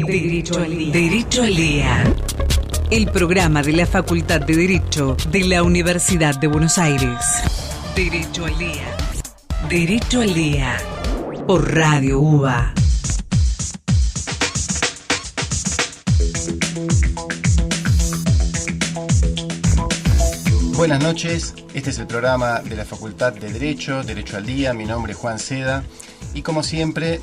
Derecho al Día. Derecho al Día. El programa de la Facultad de Derecho de la Universidad de Buenos Aires. Derecho al Día. Derecho al Día. Por Radio UBA. Buenas noches, este es el programa de la Facultad de Derecho, Derecho al Día. Mi nombre es Juan Seda y como siempre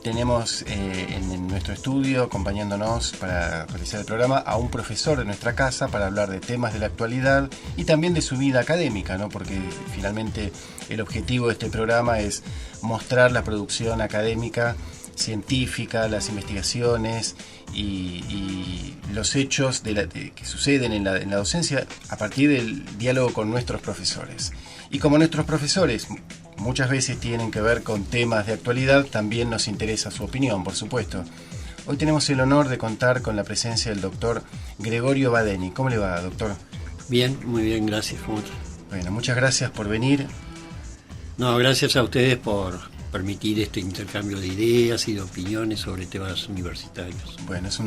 tenemos en nuestro estudio acompañándonos para realizar el programa a un profesor de nuestra casa para hablar de temas de la actualidad y también de su vida académica, ¿no? Porque finalmente el objetivo de este programa es mostrar la producción académica, científica, las investigaciones y los hechos que suceden en la docencia a partir del diálogo con nuestros profesores. Y como nuestros profesores muchas veces tienen que ver con temas de actualidad, también nos interesa su opinión, por supuesto. Hoy tenemos el honor de contar con la presencia del doctor Gregorio Badeni. ¿Cómo le va, doctor? Bien, muy bien, gracias. Bueno, muchas gracias por venir. No, gracias a ustedes por permitir este intercambio de ideas y de opiniones sobre temas universitarios. Bueno, es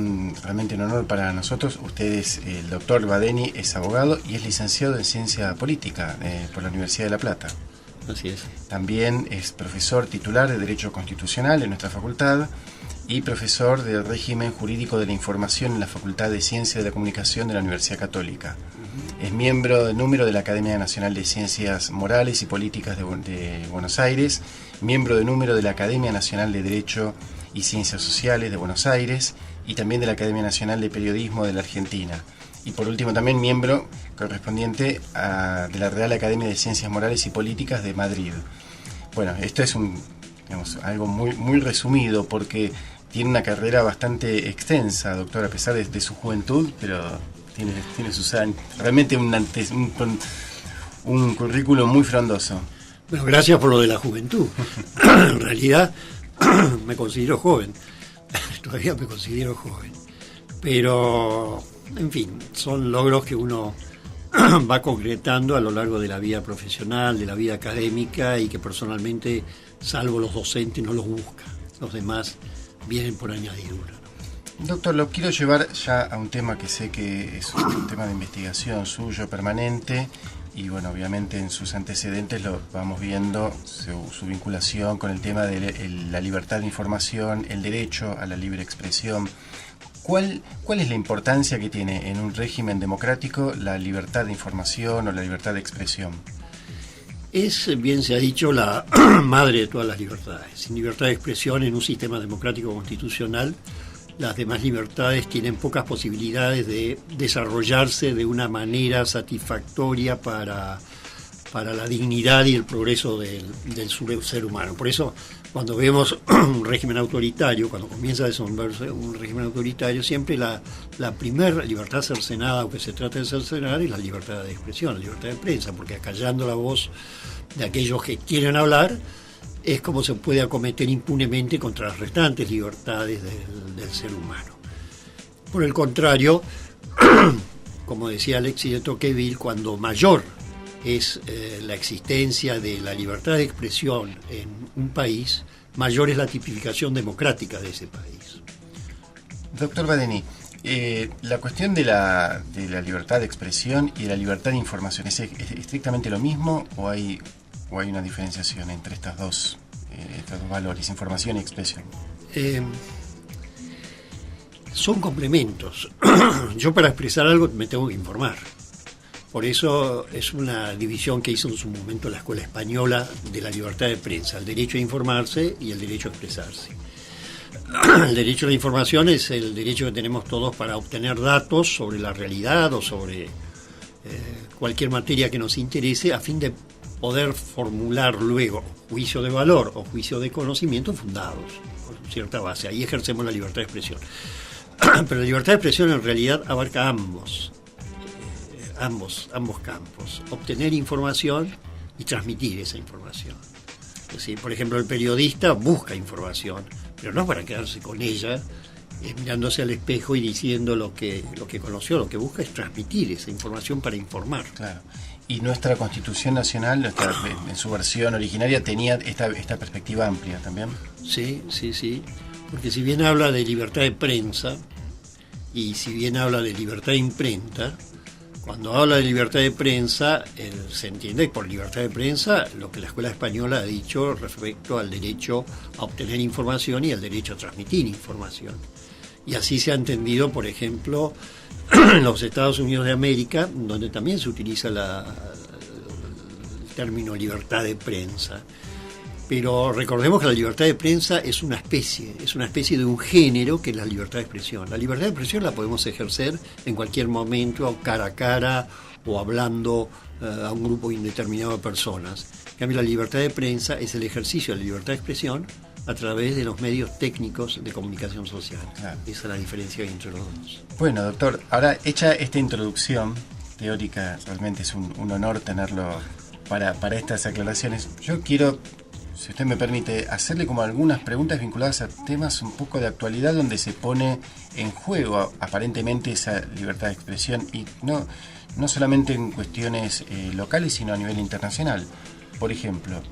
realmente un honor para nosotros. El doctor Badeni es abogado y es licenciado en Ciencia Política por la Universidad de La Plata. Así es. También es profesor titular de Derecho Constitucional en nuestra facultad y profesor del régimen jurídico de la información en la Facultad de Ciencia de la Comunicación de la Universidad Católica. Es miembro de número de la Academia Nacional de Ciencias Morales y Políticas de Buenos Aires, miembro de número de la Academia Nacional de Derecho y Ciencias Sociales de Buenos Aires y también de la Academia Nacional de Periodismo de la Argentina. Y por último también miembro correspondiente de la Real Academia de Ciencias Morales y Políticas de Madrid. Bueno, esto es algo muy, muy resumido porque tiene una carrera bastante extensa, doctor, a pesar de su juventud, pero tiene sus años. Realmente un currículum muy frondoso. Bueno, gracias por lo de la juventud. En realidad me considero joven. Todavía me considero joven. Pero, en fin, son logros que uno va concretando a lo largo de la vida profesional, de la vida académica y que personalmente, salvo los docentes, no los busca. Los demás vienen por añadidura. Doctor, lo quiero llevar ya a un tema que sé que es un tema de investigación suyo permanente y bueno, obviamente en sus antecedentes lo vamos viendo, su vinculación con el tema de la libertad de información, el derecho a la libre expresión. ¿Cuál es la importancia que tiene en un régimen democrático la libertad de información o la libertad de expresión? Es, bien se ha dicho, la madre de todas las libertades. Sin libertad de expresión en un sistema democrático constitucional, las demás libertades tienen pocas posibilidades de desarrollarse de una manera satisfactoria para la dignidad y el progreso del ser humano. Por eso, cuando vemos un régimen autoritario, cuando comienza a desenvolverse un régimen autoritario, siempre la primera libertad cercenada, aunque se trate de cercenar, es la libertad de expresión, la libertad de prensa, porque acallando la voz de aquellos que quieren hablar, es como se puede acometer impunemente contra las restantes libertades del ser humano. Por el contrario, como decía Alexis de Tocqueville, cuando mayor es la existencia de la libertad de expresión en un país, mayor es la tipificación democrática de ese país. Doctor Badeni, la cuestión de la libertad de expresión y de la libertad de información, ¿es estrictamente lo mismo o hay una diferenciación entre estos dos valores, información y expresión? Son complementos. Yo para expresar algo me tengo que informar. Por eso es una división que hizo en su momento la Escuela Española de la libertad de prensa, el derecho a informarse y el derecho a expresarse. El derecho a la información es el derecho que tenemos todos para obtener datos sobre la realidad o sobre cualquier materia que nos interese a fin de poder formular luego juicio de valor o juicio de conocimiento fundados con cierta base. Ahí ejercemos la libertad de expresión. Pero la libertad de expresión en realidad abarca ambos campos, obtener información y transmitir esa información. Es decir, por ejemplo, el periodista busca información, pero no para quedarse con ella, mirándose al espejo y diciendo lo que conoció. Lo que busca es transmitir esa información para informar. Claro. Y nuestra Constitución Nacional, en su versión originaria, tenía esta perspectiva amplia también. Sí. Porque si bien habla de libertad de prensa y si bien habla de libertad de imprenta, cuando habla de libertad de prensa, se entiende por libertad de prensa lo que la Escuela Española ha dicho respecto al derecho a obtener información y al derecho a transmitir información. Y así se ha entendido, por ejemplo, en los Estados Unidos de América, donde también se utiliza el término libertad de prensa. Pero recordemos que la libertad de prensa es una especie de un género que es la libertad de expresión. La libertad de expresión la podemos ejercer en cualquier momento, cara a cara o hablando a un grupo indeterminado de personas. En cambio, la libertad de prensa es el ejercicio de la libertad de expresión a través de los medios técnicos de comunicación social. Claro. Esa es la diferencia entre los dos. Bueno, doctor, ahora hecha esta introducción teórica, realmente es un honor tenerlo para estas aclaraciones. Yo quiero, si usted me permite, hacerle como algunas preguntas vinculadas a temas un poco de actualidad donde se pone en juego aparentemente esa libertad de expresión y no solamente en cuestiones locales, sino a nivel internacional. Por ejemplo,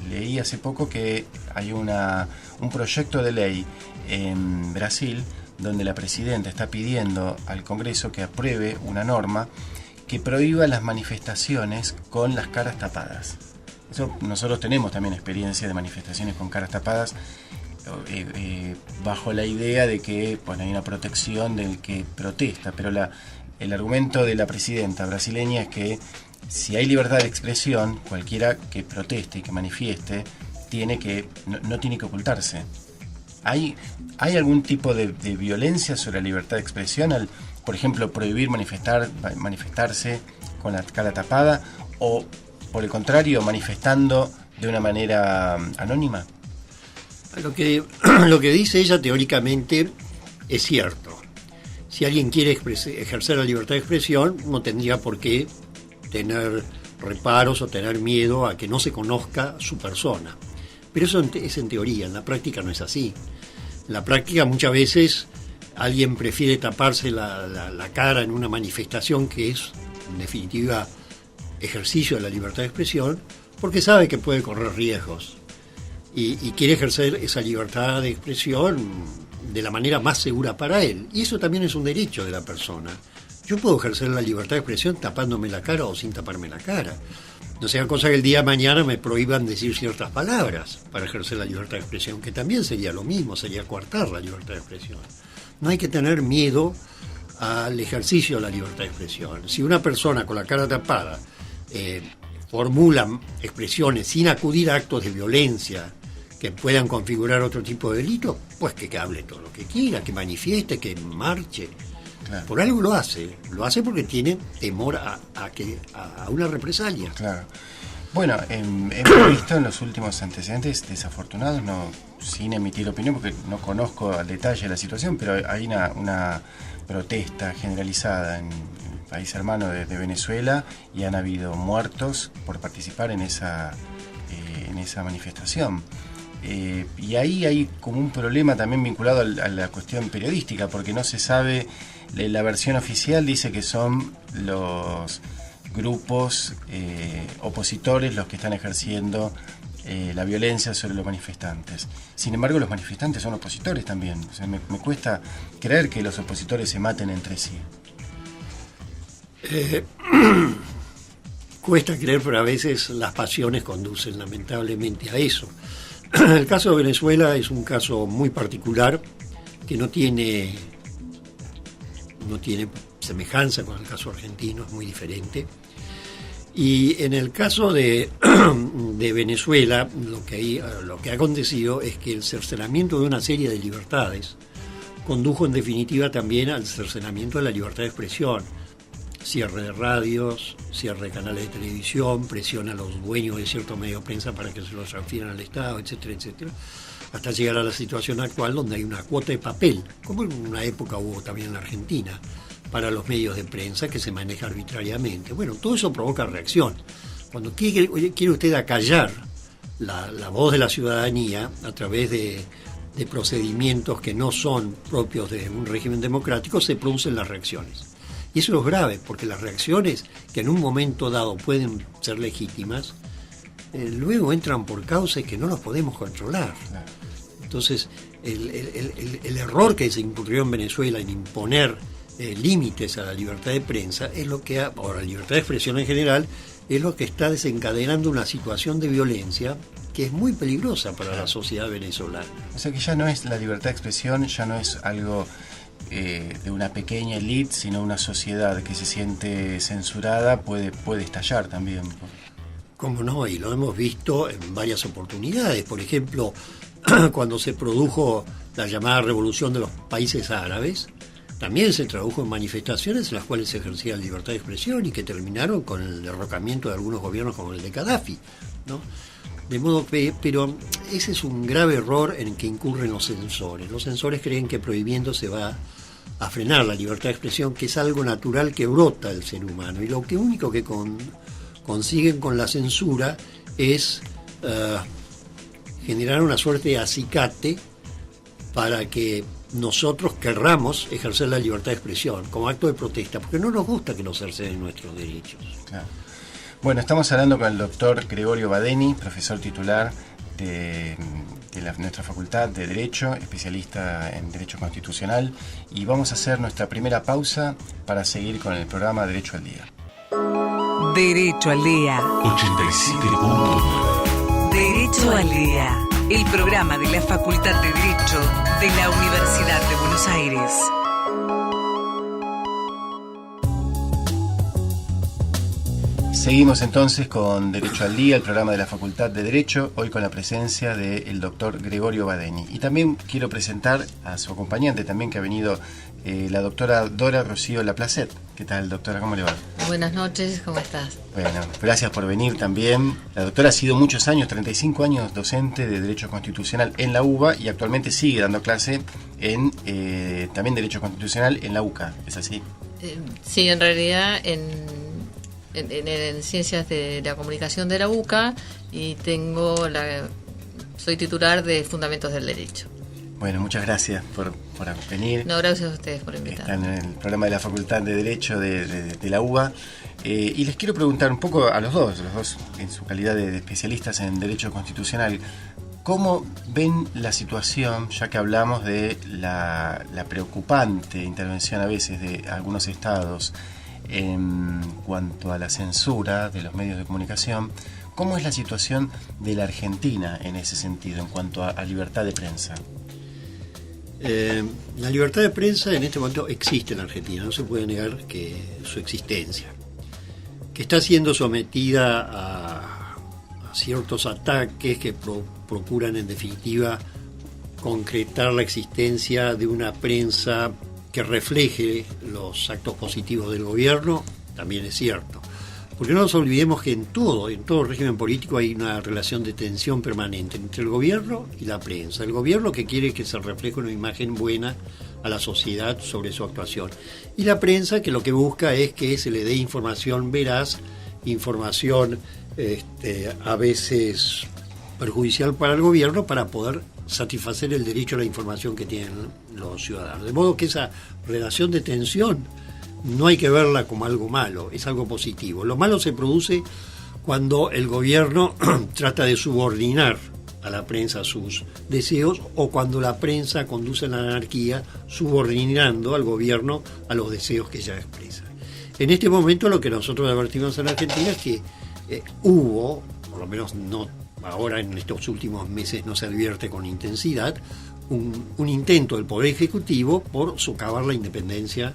leí hace poco que hay un proyecto de ley en Brasil donde la presidenta está pidiendo al Congreso que apruebe una norma que prohíba las manifestaciones con las caras tapadas. Eso, nosotros tenemos también experiencia de manifestaciones con caras tapadas bajo la idea de que hay una protección del que protesta, pero el argumento de la presidenta brasileña es que si hay libertad de expresión, cualquiera que proteste y que manifieste no tiene que ocultarse. ¿Hay algún tipo de violencia sobre la libertad de expresión al, por ejemplo, prohibir manifestarse con la cara tapada o, por el contrario, manifestando de una manera anónima? Lo que dice ella teóricamente es cierto. Si alguien quiere ejercer la libertad de expresión, no tendría por qué tener reparos o tener miedo a que no se conozca su persona. Pero eso es en teoría, en la práctica no es así. En la práctica muchas veces alguien prefiere taparse la cara en una manifestación que es, en definitiva, ejercicio de la libertad de expresión, porque sabe que puede correr riesgos y quiere ejercer esa libertad de expresión de la manera más segura para él. Y eso también es un derecho de la persona. Yo puedo ejercer la libertad de expresión tapándome la cara o sin taparme la cara. No sea cosa que el día de mañana me prohíban decir ciertas palabras para ejercer la libertad de expresión, que también sería lo mismo, sería coartar la libertad de expresión. No hay que tener miedo al ejercicio de la libertad de expresión. Si una persona con la cara tapada formula expresiones sin acudir a actos de violencia que puedan configurar otro tipo de delito, pues que hable todo lo que quiera, que manifieste, que marche. Claro. Por algo lo hace porque tiene temor a una represalia. Claro. Bueno, hemos visto en los últimos antecedentes desafortunados, sin emitir opinión porque no conozco al detalle la situación, pero hay una protesta generalizada en el país hermano de Venezuela y han habido muertos por participar en esa manifestación. Y ahí hay como un problema también vinculado a la cuestión periodística, porque no se sabe, la versión oficial dice que son los grupos opositores los que están ejerciendo la violencia sobre los manifestantes. Sin embargo, los manifestantes son opositores también. O sea, me cuesta creer que los opositores se maten entre sí. Cuesta creer, pero a veces las pasiones conducen lamentablemente a eso. El caso de Venezuela es un caso muy particular que no tiene semejanza con el caso argentino, es muy diferente. Y en el caso de Venezuela, lo que ha acontecido es que el cercenamiento de una serie de libertades condujo en definitiva también al cercenamiento de la libertad de expresión. Cierre de radios, cierre de canales de televisión, presión a los dueños de ciertos medios de prensa para que se los transfieran al Estado, etcétera, etcétera, hasta llegar a la situación actual donde hay una cuota de papel, como en una época hubo también en la Argentina, para los medios de prensa que se maneja arbitrariamente. Bueno, todo eso provoca reacción. Cuando quiere usted acallar la voz de la ciudadanía a través de procedimientos que no son propios de un régimen democrático, se producen las reacciones. Y eso es grave, porque las reacciones que en un momento dado pueden ser legítimas, luego entran por causas que no los podemos controlar. Entonces, el error que se incurrió en Venezuela en imponer límites a la libertad de prensa es lo que, o la libertad de expresión en general, es lo que está desencadenando una situación de violencia que es muy peligrosa para la sociedad venezolana. O sea que ya no es la libertad de expresión, ya no es algo de una pequeña élite, sino una sociedad que se siente censurada puede estallar también. Cómo no, y lo hemos visto en varias oportunidades. Por ejemplo, cuando se produjo la llamada Revolución de los Países Árabes, también se tradujo en manifestaciones en las cuales se ejercía la libertad de expresión y que terminaron con el derrocamiento de algunos gobiernos como el de Gaddafi, ¿no? De modo que, pero ese es un grave error en que incurren los censores. Los censores creen que prohibiendo se va a frenar la libertad de expresión, que es algo natural que brota del ser humano. Y lo que único que consiguen con la censura es generar una suerte de acicate para que nosotros querramos ejercer la libertad de expresión como acto de protesta, porque no nos gusta que nos cercenen nuestros derechos. Claro. Bueno, estamos hablando con el doctor Gregorio Badeni, profesor titular de nuestra Facultad de Derecho, especialista en Derecho Constitucional, y vamos a hacer nuestra primera pausa para seguir con el programa Derecho al Día. Derecho al Día. 87.9. Derecho al Día. El programa de la Facultad de Derecho de la Universidad de Buenos Aires. Seguimos entonces con Derecho al Día, el programa de la Facultad de Derecho, hoy con la presencia del doctor Gregorio Badeni. Y también quiero presentar a su acompañante también que ha venido, la doctora Dora Rocío Laplacet. ¿Qué tal, doctora? ¿Cómo le va? Buenas noches, ¿cómo estás? Bueno, gracias por venir también. La doctora ha sido muchos años, 35 años docente de Derecho Constitucional en la UBA y actualmente sigue dando clase en también Derecho Constitucional en la UCA, ¿es así? Sí, en realidad en Ciencias de la Comunicación de la UCA y soy titular de Fundamentos del Derecho. Bueno, muchas gracias por venir. No, gracias a ustedes por invitarme. Están en el programa de la Facultad de Derecho de la UBA. Y les quiero preguntar un poco a los dos en su calidad de especialistas en Derecho Constitucional, ¿cómo ven la situación, ya que hablamos de la preocupante intervención a veces de algunos estados en cuanto a la censura de los medios de comunicación? ¿Cómo es la situación de la Argentina en ese sentido, en cuanto a libertad de prensa? La libertad de prensa en este momento existe en Argentina, no se puede negar que su existencia, que está siendo sometida a ciertos ataques que procuran en definitiva concretar la existencia de una prensa que refleje los actos positivos del gobierno, también es cierto. Porque no nos olvidemos que en todo régimen político hay una relación de tensión permanente entre el gobierno y la prensa. El gobierno que quiere que se refleje una imagen buena a la sociedad sobre su actuación. Y la prensa que lo que busca es que se le dé información veraz, información a veces perjudicial para el gobierno para poder satisfacer el derecho a la información que tienen los ciudadanos. De modo que esa relación de tensión no hay que verla como algo malo, es algo positivo. Lo malo se produce cuando el gobierno trata de subordinar a la prensa sus deseos o cuando la prensa conduce a la anarquía subordinando al gobierno a los deseos que ella expresa. En este momento lo que nosotros advertimos en Argentina es que hubo, por lo menos no ahora en estos últimos meses no se advierte con intensidad, un intento del Poder Ejecutivo por socavar la independencia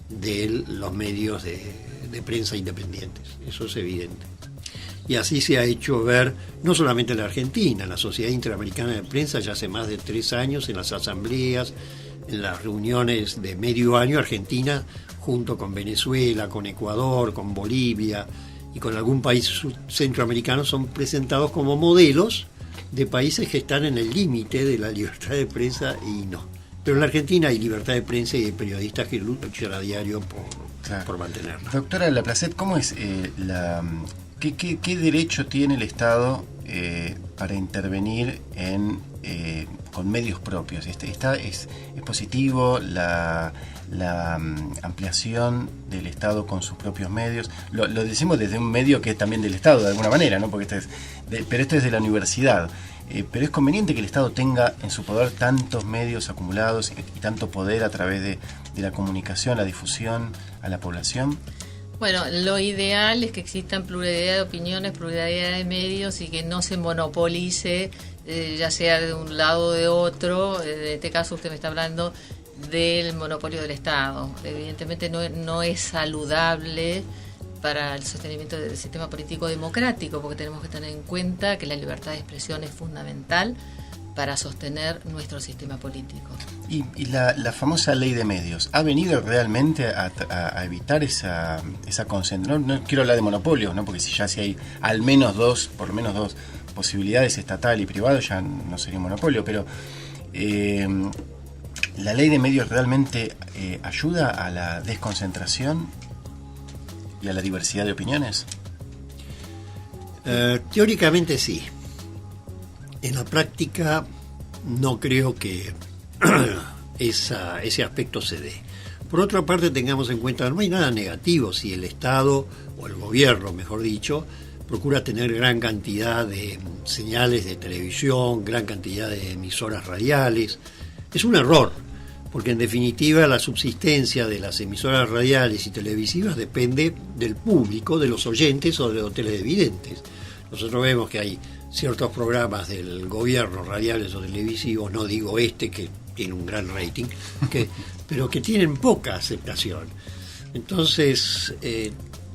de los medios de prensa independientes. Eso es evidente. Y así se ha hecho ver, no solamente en la Argentina, en la Sociedad Interamericana de Prensa ya hace más de 3 años, en las asambleas, en las reuniones de medio año, Argentina, junto con Venezuela, con Ecuador, con Bolivia y con algún país centroamericano, son presentados como modelos de países que están en el límite de la libertad de prensa y no. Pero en la Argentina hay libertad de prensa y hay periodistas que luchan a diario por mantenerla. Doctora Laplacet, ¿cómo es qué derecho tiene el Estado para intervenir con medios propios? ¿Es positivo la ampliación del Estado con sus propios medios? Lo decimos desde un medio que es también del Estado de alguna manera, ¿no? Porque pero esto es de la universidad. pero es conveniente que el Estado tenga en su poder tantos medios acumulados y tanto poder a través de la comunicación, la difusión a la población. Bueno, lo ideal es que existan pluralidad de opiniones, pluralidad de medios y que no se monopolice, ya sea de un lado o de otro. En este caso usted me está hablando del monopolio del Estado. Evidentemente no es saludable para el sostenimiento del sistema político democrático, porque tenemos que tener en cuenta que la libertad de expresión es fundamental para sostener nuestro sistema político. Y la famosa ley de medios, ¿ha venido realmente a evitar esa concentración? No quiero hablar de monopolios, ¿no? Porque si hay por lo menos dos posibilidades, estatal y privado, ya no sería un monopolio, pero ¿la ley de medios realmente ayuda a la desconcentración y a la diversidad de opiniones? Teóricamente sí. En la práctica no creo que ese aspecto se dé. Por otra parte, tengamos en cuenta que no hay nada negativo si el Estado, o el gobierno, mejor dicho, procura tener gran cantidad de señales de televisión, gran cantidad de emisoras radiales. Es un error, porque en definitiva la subsistencia de las emisoras radiales y televisivas depende del público, de los oyentes o de los televidentes. Nosotros vemos que hay ciertos programas del gobierno, radiales o televisivos, no digo que tiene un gran rating, pero que tienen poca aceptación. Entonces,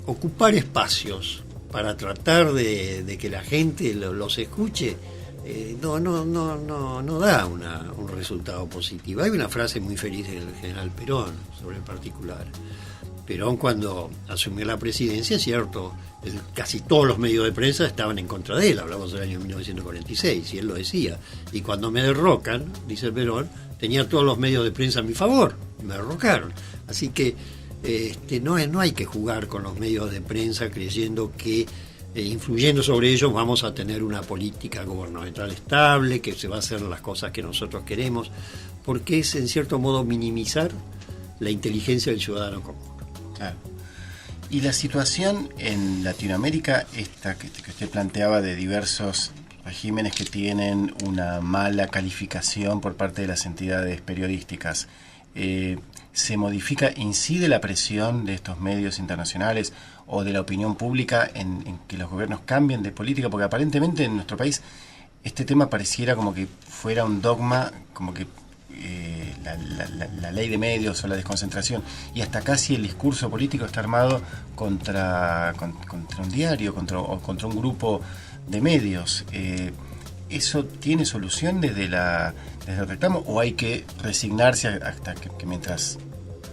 ocupar espacios para tratar de que la gente los escuche no da un resultado positivo. Hay una frase muy feliz del general Perón sobre el particular. Perón, cuando asumió la presidencia, es cierto, casi todos los medios de prensa estaban en contra de él, hablamos del año 1946, y él lo decía. Y cuando me derrocan, dice Perón, tenía todos los medios de prensa a mi favor, me derrocaron. Así que no hay que jugar con los medios de prensa creyendo que influyendo sobre ellos vamos a tener una política gubernamental estable, que se va a hacer las cosas que nosotros queremos, porque es en cierto modo minimizar la inteligencia del ciudadano común. Claro. Y la situación en Latinoamérica, esta que usted planteaba de diversos regímenes que tienen una mala calificación por parte de las entidades periodísticas, ¿se modifica, incide la presión de estos medios internacionales o de la opinión pública en que los gobiernos cambien de política? Porque aparentemente en nuestro país este tema pareciera como que fuera un dogma, como que la ley de medios o la desconcentración, y hasta casi el discurso político está armado contra un diario, contra un grupo de medios. ¿Eso tiene solución desde el reclamo o hay que resignarse hasta que mientras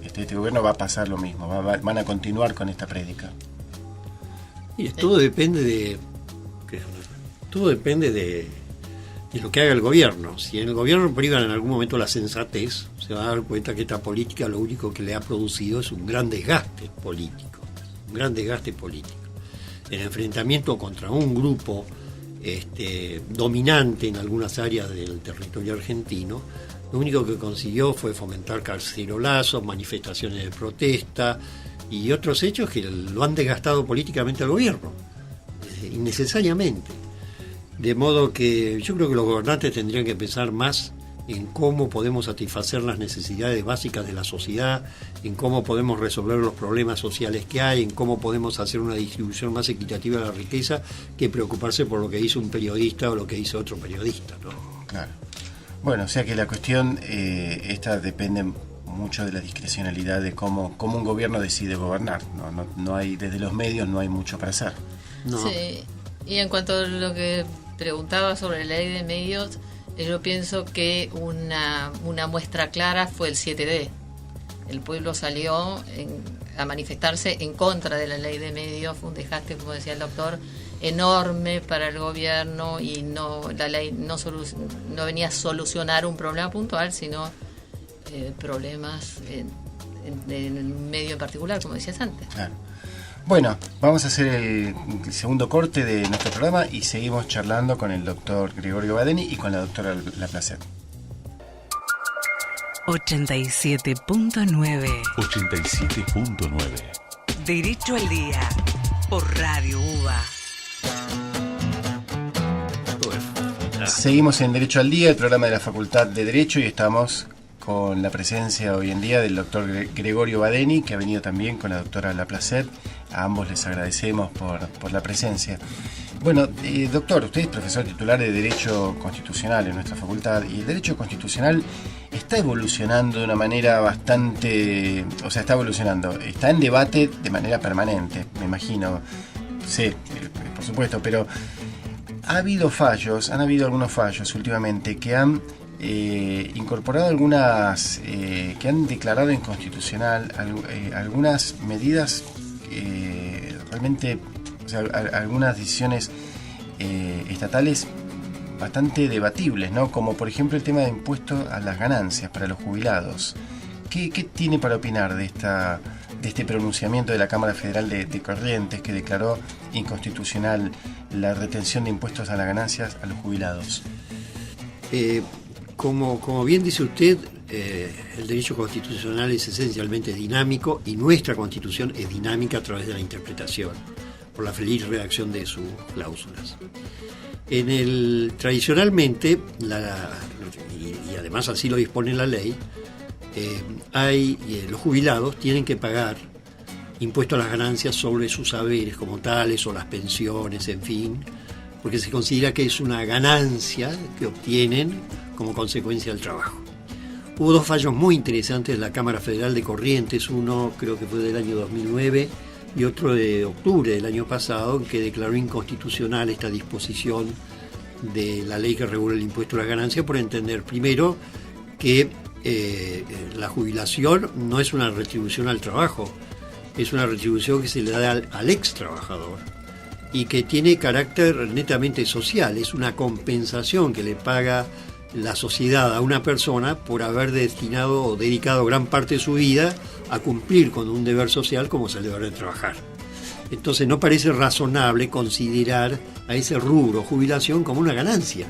este gobierno va a pasar lo mismo, van a continuar con esta prédica? Mire, todo depende de lo que haga el gobierno. Si en el gobierno privan en algún momento la sensatez, se va a dar cuenta que esta política lo único que le ha producido es un gran desgaste político. El enfrentamiento contra un grupo dominante en algunas áreas del territorio argentino, lo único que consiguió fue fomentar cacerolazos, manifestaciones de protesta y otros hechos que lo han desgastado políticamente al gobierno, innecesariamente. De modo que yo creo que los gobernantes tendrían que pensar más en cómo podemos satisfacer las necesidades básicas de la sociedad, en cómo podemos resolver los problemas sociales que hay, en cómo podemos hacer una distribución más equitativa de la riqueza, que preocuparse por lo que hizo un periodista o lo que hizo otro periodista, ¿no? Claro. Bueno, o sea que la cuestión esta depende mucho de la discrecionalidad de cómo un gobierno decide gobernar. No hay, desde los medios no hay mucho para hacer. No. Sí. Y en cuanto a lo que preguntaba sobre la ley de medios, yo pienso que una muestra clara fue el 7D. El pueblo salió a manifestarse en contra de la ley de medios. Fue un desgaste, como decía el doctor, enorme para el gobierno, y la ley no venía a solucionar un problema puntual, sino problemas en el medio en particular, como decías antes. Claro. Bueno, vamos a hacer el segundo corte de nuestro programa y seguimos charlando con el doctor Gregorio Badeni y con la doctora Laplacet. 87.9 87.9 Derecho al Día por Radio UBA. Seguimos en Derecho al Día, el programa de la Facultad de Derecho, y estamos con la presencia hoy en día del doctor Gregorio Badeni, que ha venido también con la doctora Laplacet. A ambos les agradecemos por la presencia. Bueno, doctor, usted es profesor titular de Derecho Constitucional en nuestra facultad, y el Derecho Constitucional está evolucionando de una manera bastante... O sea, está en debate de manera permanente, me imagino. Sí, por supuesto, pero han habido algunos fallos últimamente que han incorporado algunas, que han declarado inconstitucional algunas medidas realmente, o sea, algunas decisiones estatales bastante debatibles, ¿no? Como por ejemplo el tema de impuestos a las ganancias para los jubilados. ¿Qué tiene para opinar de este pronunciamiento de la Cámara Federal de Corrientes, que declaró inconstitucional la retención de impuestos a las ganancias a los jubilados? Como bien dice usted, el derecho constitucional es esencialmente dinámico, y nuestra Constitución es dinámica a través de la interpretación, por la feliz redacción de sus cláusulas. Tradicionalmente, y además así lo dispone la ley, los jubilados tienen que pagar impuesto a las ganancias sobre sus saberes como tales, o las pensiones, en fin, porque se considera que es una ganancia que obtienen como consecuencia del trabajo. Hubo dos fallos muy interesantes de la Cámara Federal de Corrientes, uno creo que fue del año 2009 y otro de octubre del año pasado, en que declaró inconstitucional esta disposición de la ley que regula el impuesto a las ganancias, por entender primero que la jubilación no es una retribución al trabajo, es una retribución que se le da al ex trabajador, y que tiene carácter netamente social. Es una compensación que le paga la sociedad a una persona por haber destinado o dedicado gran parte de su vida a cumplir con un deber social como es el deber de trabajar. Entonces no parece razonable considerar a ese rubro jubilación como una ganancia.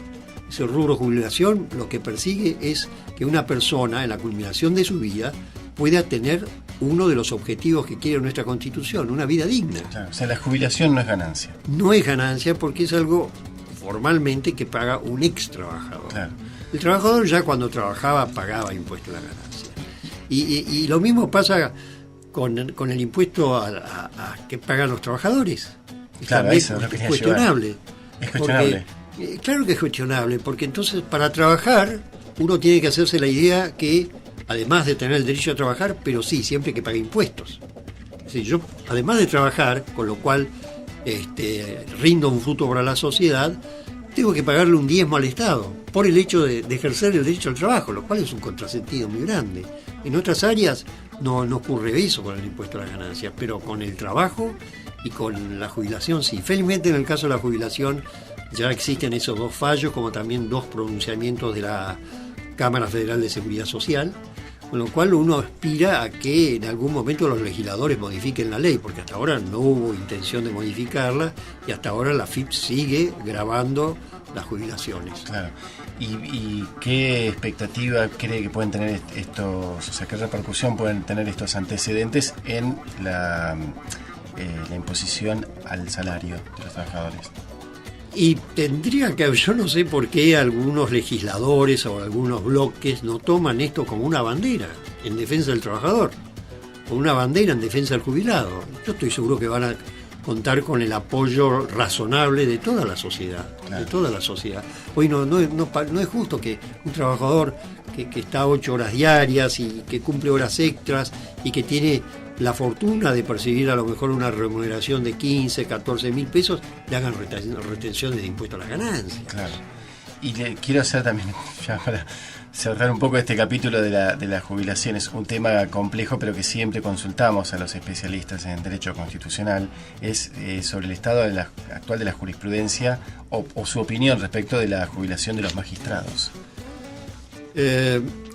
Ese rubro jubilación lo que persigue es que una persona en la culminación de su vida pueda tener uno de los objetivos que quiere nuestra Constitución, una vida digna. Claro, o sea, la jubilación no es ganancia. No es ganancia porque es algo formalmente que paga un ex trabajador. Claro. El trabajador ya cuando trabajaba pagaba impuesto a la ganancia. Y lo mismo pasa con el impuesto a que pagan los trabajadores. Claro, eso es lo que es cuestionable. Es cuestionable. Claro que es cuestionable, porque entonces para trabajar uno tiene que hacerse la idea que, además de tener el derecho a trabajar, pero sí, siempre que pague impuestos. Es decir, yo, además de trabajar, con lo cual rindo un fruto para la sociedad, tengo que pagarle un diezmo al Estado por el hecho de ejercer el derecho al trabajo, lo cual es un contrasentido muy grande. En otras áreas no ocurre eso con el impuesto a las ganancias, pero con el trabajo y con la jubilación sí. Felizmente en el caso de la jubilación ya existen esos dos fallos, como también dos pronunciamientos de la Cámara Federal de Seguridad Social, con lo cual uno aspira a que en algún momento los legisladores modifiquen la ley, porque hasta ahora no hubo intención de modificarla, y hasta ahora la FIP sigue grabando las jubilaciones. Claro. ¿Y qué expectativa cree que pueden tener estos, o sea, qué repercusión pueden tener estos antecedentes en la imposición al salario de los trabajadores? Y tendría que, yo no sé por qué algunos legisladores o algunos bloques no toman esto como una bandera en defensa del trabajador, o una bandera en defensa del jubilado. Yo estoy seguro que van a contar con el apoyo razonable de toda la sociedad, claro. De toda la sociedad. Hoy no es justo que un trabajador que está 8 horas diarias y que cumple horas extras y que tiene la fortuna de percibir a lo mejor una remuneración de 15, 14 mil pesos, le hagan retenciones de impuesto a las ganancias. Claro. Y le quiero hacer también, ya para cerrar un poco este capítulo de las jubilaciones, un tema complejo pero que siempre consultamos a los especialistas en derecho constitucional, es sobre el estado actual de la jurisprudencia o su opinión respecto de la jubilación de los magistrados.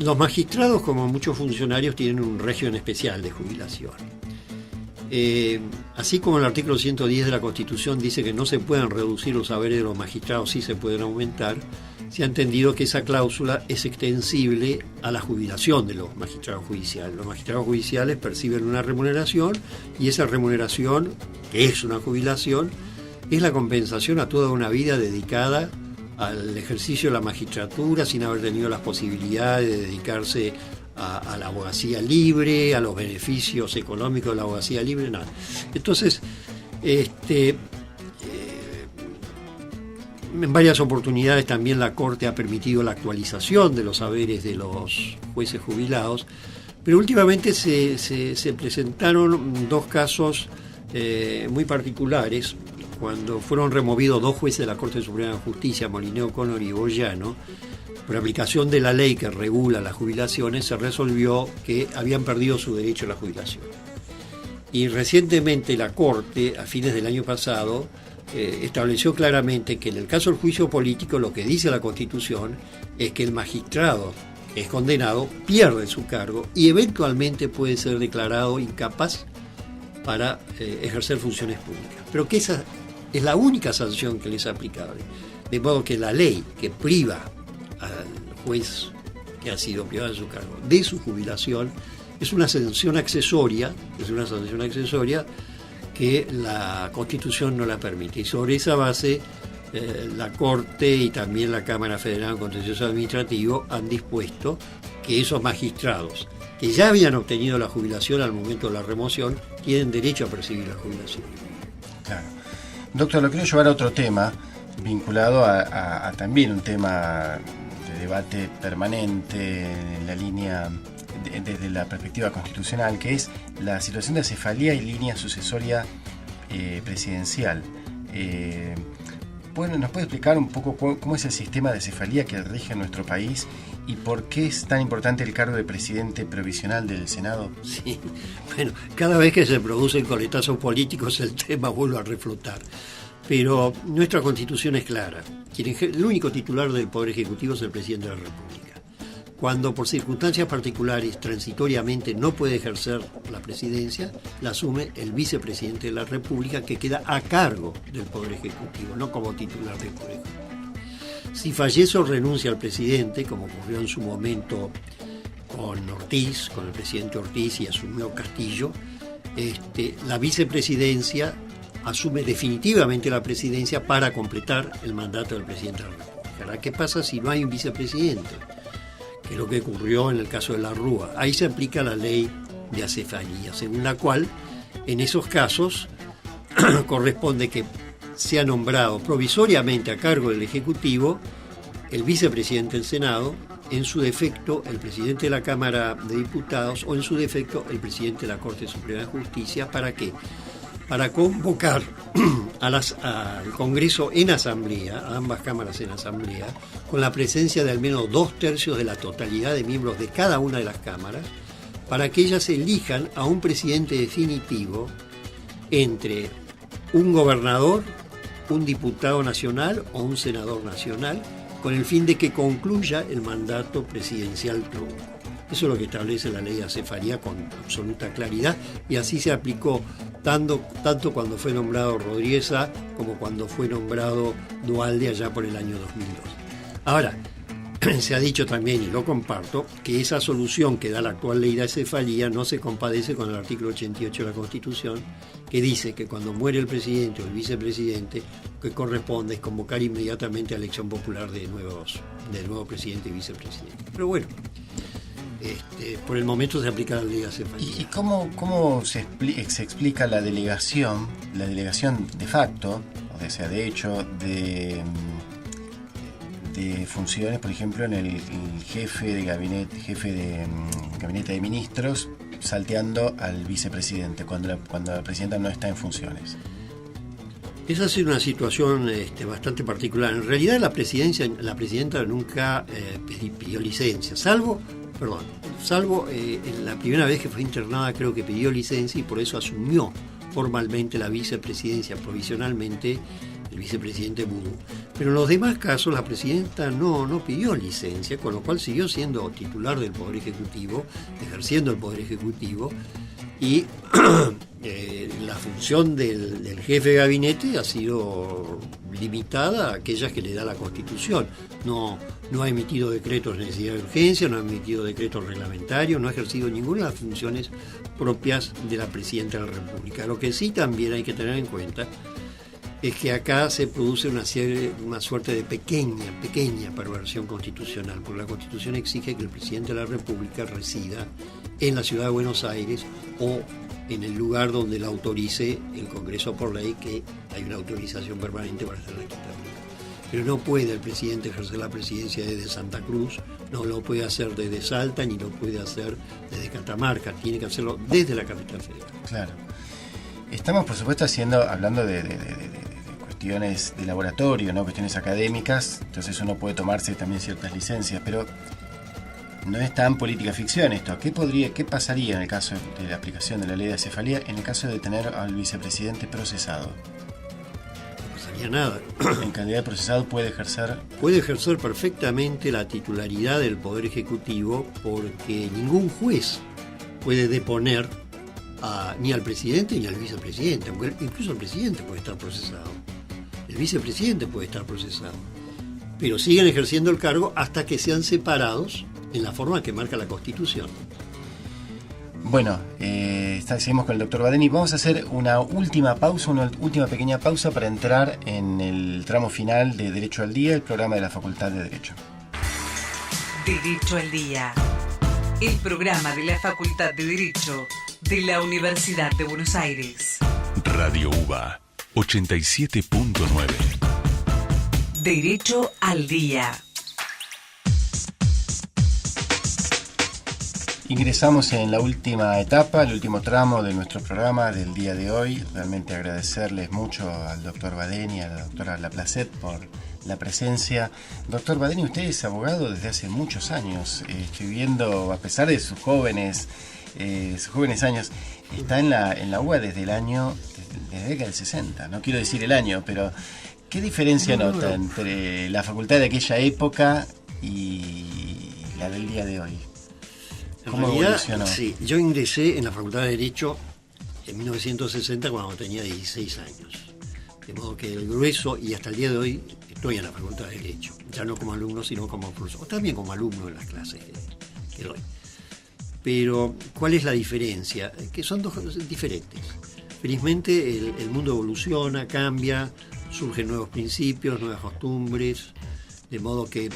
Los magistrados, como muchos funcionarios, tienen un régimen especial de jubilación. Así como el artículo 110 de la Constitución dice que no se pueden reducir los saberes de los magistrados, sí se pueden aumentar, se ha entendido que esa cláusula es extensible a la jubilación de los magistrados judiciales. Los magistrados judiciales perciben una remuneración, y esa remuneración, que es una jubilación, es la compensación a toda una vida dedicada al ejercicio de la magistratura sin haber tenido las posibilidades de dedicarse a la abogacía libre, a los beneficios económicos de la abogacía libre, nada. Entonces, en varias oportunidades también la Corte ha permitido la actualización de los saberes de los jueces jubilados, pero últimamente se presentaron dos casos muy particulares, cuando fueron removidos dos jueces de la Corte Suprema de Justicia, Molineux O'Connor y Boyano, por aplicación de la ley que regula las jubilaciones, se resolvió que habían perdido su derecho a la jubilación. Y recientemente la Corte, a fines del año pasado, estableció claramente que en el caso del juicio político lo que dice la Constitución es que el magistrado que es condenado pierde su cargo y eventualmente puede ser declarado incapaz para ejercer funciones públicas. Pero que esa es la única sanción que le es aplicable. De modo que la ley que priva al juez que ha sido privado de su cargo de su jubilación es una sanción accesoria, que la Constitución no la permite. Y sobre esa base, la Corte y también la Cámara Federal de Contencioso Administrativo han dispuesto que esos magistrados que ya habían obtenido la jubilación al momento de la remoción tienen derecho a percibir la jubilación. Claro. Doctor, lo quiero llevar a otro tema vinculado a también un tema de debate permanente en la línea desde la perspectiva constitucional, que es la situación de acefalía y línea sucesoria presidencial. Bueno, ¿nos puede explicar un poco cómo es el sistema de acefalía que rige en nuestro país y por qué es tan importante el cargo de presidente provisional del Senado? Sí, bueno, cada vez que se producen coletazos políticos el tema vuelve a reflotar. Pero nuestra Constitución es clara. El único titular del Poder Ejecutivo es el Presidente de la República. Cuando por circunstancias particulares transitoriamente no puede ejercer la presidencia, la asume el vicepresidente de la República, que queda a cargo del Poder Ejecutivo, no como titular del Poder Ejecutivo. Si fallece o renuncia al presidente, como ocurrió en su momento con el presidente Ortiz y asumió Castillo, la vicepresidencia asume definitivamente la presidencia para completar el mandato del presidente de la República. Ahora, ¿qué pasa si no hay un vicepresidente? Que es lo que ocurrió en el caso de la Rúa. Ahí se aplica la ley de acefalía, según la cual en esos casos corresponde que sea nombrado provisoriamente a cargo del Ejecutivo el vicepresidente del Senado, en su defecto el presidente de la Cámara de Diputados o en su defecto el presidente de la Corte Suprema de Justicia. ¿Para qué? Para convocar al Congreso en asamblea, a ambas cámaras en asamblea, con la presencia de al menos 2/3 de la totalidad de miembros de cada una de las cámaras, para que ellas elijan a un presidente definitivo entre un gobernador, un diputado nacional o un senador nacional, con el fin de que concluya el mandato presidencial tronco. Eso es lo que establece la ley de acefalía con absoluta claridad, y así se aplicó tanto cuando fue nombrado Rodríguez Sá como cuando fue nombrado Duhalde allá por el año 2002. Ahora, se ha dicho también, y lo comparto, que esa solución que da la actual ley de acefalía no se compadece con el artículo 88 de la Constitución, que dice que cuando muere el presidente o el vicepresidente, lo que corresponde es convocar inmediatamente a elección popular del nuevo presidente y vicepresidente. Pero bueno, por el momento se aplica la ley de acefalía. ¿Y cómo se explica la delegación de facto, o sea, de hecho, de funciones, por ejemplo, en el jefe de gabinete de ministros, salteando al vicepresidente cuando la presidenta no está en funciones? Esa ha sido una situación bastante particular. En realidad la presidenta nunca pidió licencia, salvo la primera vez que fue internada, creo que pidió licencia y por eso asumió formalmente la vicepresidencia provisionalmente el vicepresidente Boudou. Pero en los demás casos la presidenta no pidió licencia, con lo cual siguió siendo titular del Poder Ejecutivo, ejerciendo el Poder Ejecutivo, y la función del jefe de gabinete ha sido limitada a aquellas que le da la Constitución. No ha emitido decretos de necesidad de urgencia, no ha emitido decretos reglamentarios, no ha ejercido ninguna de las funciones propias de la presidenta de la República. Lo que sí también hay que tener en cuenta es que acá se produce una suerte de pequeña perversión constitucional, porque la Constitución exige que el presidente de la República resida en la ciudad de Buenos Aires o en el lugar donde la autorice el Congreso por ley, que hay una autorización permanente para hacer la quita. Pero no puede el presidente ejercer la presidencia desde Santa Cruz, no lo puede hacer desde Salta, ni lo puede hacer desde Catamarca, tiene que hacerlo desde la capital federal. Claro. Estamos, por supuesto, hablando de cuestiones de laboratorio, ¿no? Cuestiones académicas, entonces uno puede tomarse también ciertas licencias, pero no es tan política ficción esto. ¿Qué pasaría en el caso de la aplicación de la ley de acefalía en el caso de tener al vicepresidente procesado? Nada. En calidad de procesado puede ejercer perfectamente la titularidad del Poder Ejecutivo, porque ningún juez puede deponer ni al presidente ni al vicepresidente, aunque incluso el presidente puede estar procesado, el vicepresidente puede estar procesado, pero siguen ejerciendo el cargo hasta que sean separados en la forma que marca la Constitución. Bueno, seguimos con el doctor Badeni. Vamos a hacer una última pequeña pausa para entrar en el tramo final de Derecho al Día, el programa de la Facultad de Derecho. Derecho al Día, el programa de la Facultad de Derecho de la Universidad de Buenos Aires. Radio UBA 87.9. Derecho al Día. Ingresamos en la última etapa, el último tramo de nuestro programa del día de hoy. Realmente agradecerles mucho al doctor Badeni y a la doctora Laplacet por la presencia. Doctor Badeni, usted es abogado desde hace muchos años. Estoy viendo, a pesar de sus jóvenes años, está en la UBA desde la década del 60. No quiero decir el año, pero ¿qué diferencia nota entre la facultad de aquella época y la del día de hoy? ¿Cómo evolucionó? Sí, yo ingresé en la Facultad de Derecho en 1960 cuando tenía 16 años. De modo que el grueso, y hasta el día de hoy, estoy en la Facultad de Derecho. Ya no como alumno, sino como profesor. O también como alumno en las clases que doy. Pero, ¿cuál es la diferencia? Que son dos cosas diferentes. Felizmente el mundo evoluciona, cambia, surgen nuevos principios, nuevas costumbres, de modo que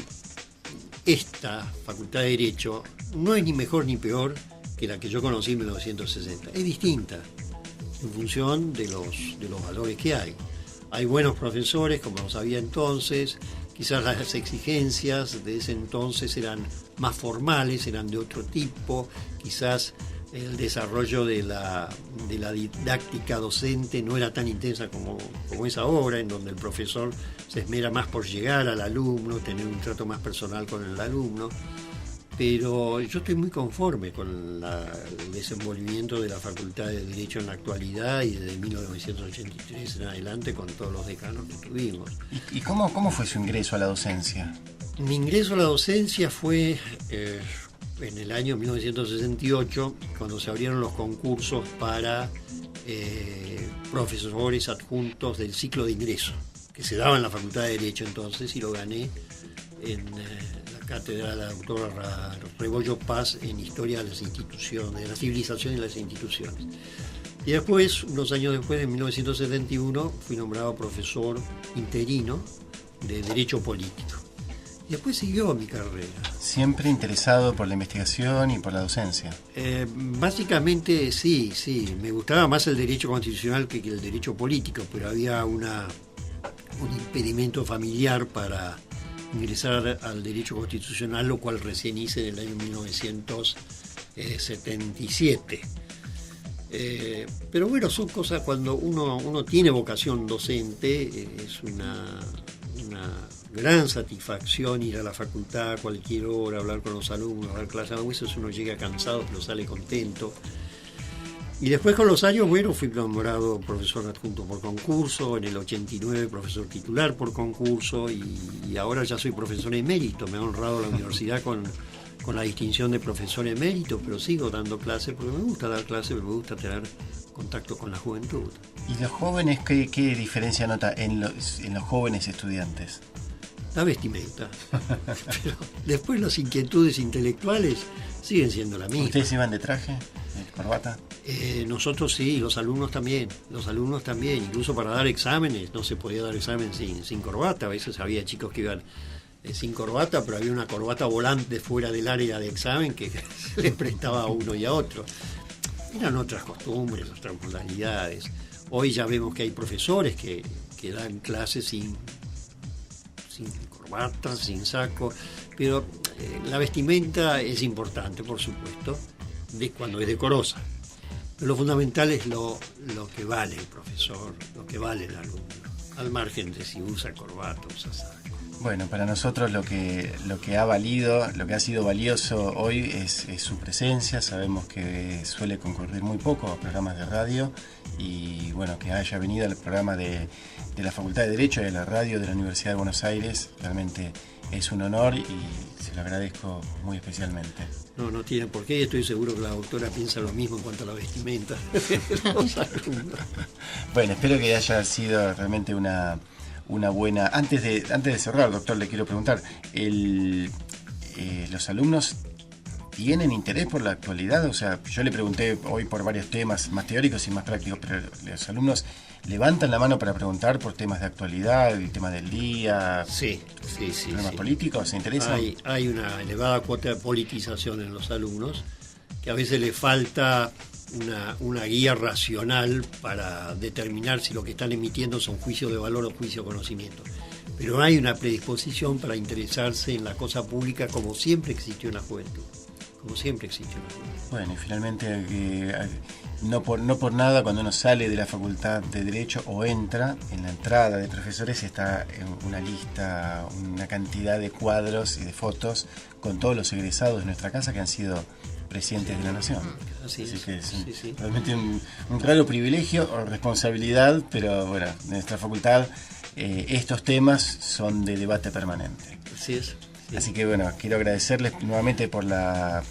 esta Facultad de Derecho no es ni mejor ni peor que la que yo conocí en 1960. Es distinta en función de los valores que hay. Hay buenos profesores, como los había entonces. Quizás las exigencias de ese entonces eran más formales, eran de otro tipo. Quizás el desarrollo de la didáctica docente no era tan intensa como es ahora, en donde el profesor se esmera más por llegar al alumno, tener un trato más personal con el alumno. Pero yo estoy muy conforme con el desenvolvimiento de la Facultad de Derecho en la actualidad y desde 1983 en adelante con todos los decanos que tuvimos. ¿Y cómo fue su ingreso a la docencia? Mi ingreso a la docencia fue en el año 1968, cuando se abrieron los concursos para profesores adjuntos del ciclo de ingreso, que se daba en la Facultad de Derecho entonces, y lo gané en la cátedra de la doctora Rebollo Paz en Historia de las Instituciones, de la Civilización y las Instituciones. Y después, unos años después, en 1971, fui nombrado profesor interino de Derecho Político. Y después siguió mi carrera. ¿Siempre interesado por la investigación y por la docencia? Básicamente sí. Me gustaba más el derecho constitucional que el derecho político, pero había un impedimento familiar para ingresar al derecho constitucional, lo cual recién hice en el año 1977. Pero bueno, son cosas cuando uno tiene vocación docente, es una gran satisfacción ir a la facultad a cualquier hora, hablar con los alumnos, dar clases. A veces uno llega cansado, pero sale contento. Y después con los años, bueno, fui nombrado profesor adjunto por concurso, en el 89 profesor titular por concurso, y ahora ya soy profesor emérito. Me ha honrado la universidad con la distinción de profesor emérito, pero sigo dando clases porque me gusta dar clases, me gusta tener contacto con la juventud. ¿Y los jóvenes qué diferencia nota en los jóvenes estudiantes? La vestimenta. Pero después las inquietudes intelectuales siguen siendo la misma. ¿Ustedes iban de traje? corbata? Nosotros sí, los alumnos también, incluso para dar exámenes, no se podía dar examen sin corbata, a veces había chicos que iban sin corbata, pero había una corbata volante fuera del área de examen que se les prestaba a uno y a otro. Eran otras costumbres, otras modalidades. Hoy ya vemos que hay profesores que dan clases sin corbata, sin saco, pero la vestimenta es importante, por supuesto, cuando es decorosa. Pero lo fundamental es lo que vale el profesor, lo que vale el alumno, al margen de si usa corbata o usa saco. Bueno, para nosotros lo que ha sido valioso hoy es su presencia. Sabemos que suele concurrir muy poco a programas de radio y bueno, que haya venido al programa de la Facultad de Derecho y de la radio de la Universidad de Buenos Aires, realmente es un honor y se lo agradezco muy especialmente. No tiene por qué, estoy seguro que la doctora piensa lo mismo en cuanto a la vestimenta de los alumnos. Bueno, espero que haya sido realmente una buena... Antes de cerrar, doctor, le quiero preguntar, ¿los alumnos tienen interés por la actualidad? O sea, yo le pregunté hoy por varios temas más teóricos y más prácticos, pero los alumnos levantan la mano para preguntar por temas de actualidad, el tema del día, sí. temas políticos, ¿se interesan? Hay una elevada cuota de politización en los alumnos, que a veces les falta una guía racional para determinar si lo que están emitiendo son juicios de valor o juicio de conocimiento. Pero hay una predisposición para interesarse en la cosa pública como siempre existió en la juventud. Bueno, y finalmente, no por nada, cuando uno sale de la Facultad de Derecho o entra, en la entrada de profesores está una lista, una cantidad de cuadros y de fotos con todos los egresados de nuestra casa que han sido presidentes de la Nación. Así que es sí. realmente un raro privilegio o responsabilidad, pero bueno, en nuestra facultad estos temas son de debate permanente. Así es. Sí. Así que bueno, quiero agradecerles nuevamente por la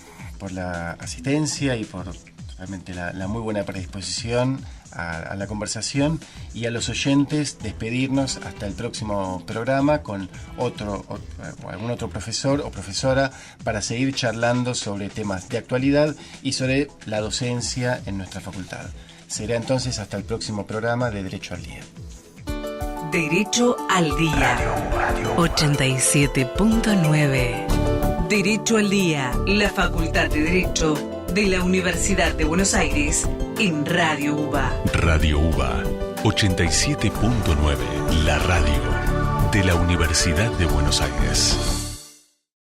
asistencia y por realmente la muy buena predisposición a la conversación, y a los oyentes despedirnos hasta el próximo programa con algún otro profesor o profesora para seguir charlando sobre temas de actualidad y sobre la docencia en nuestra facultad. Será entonces hasta el próximo programa de Derecho al Día. Derecho al Día 87.9. Derecho al Día, la Facultad de Derecho de la Universidad de Buenos Aires en Radio UBA. Radio UBA 87.9, la radio de la Universidad de Buenos Aires.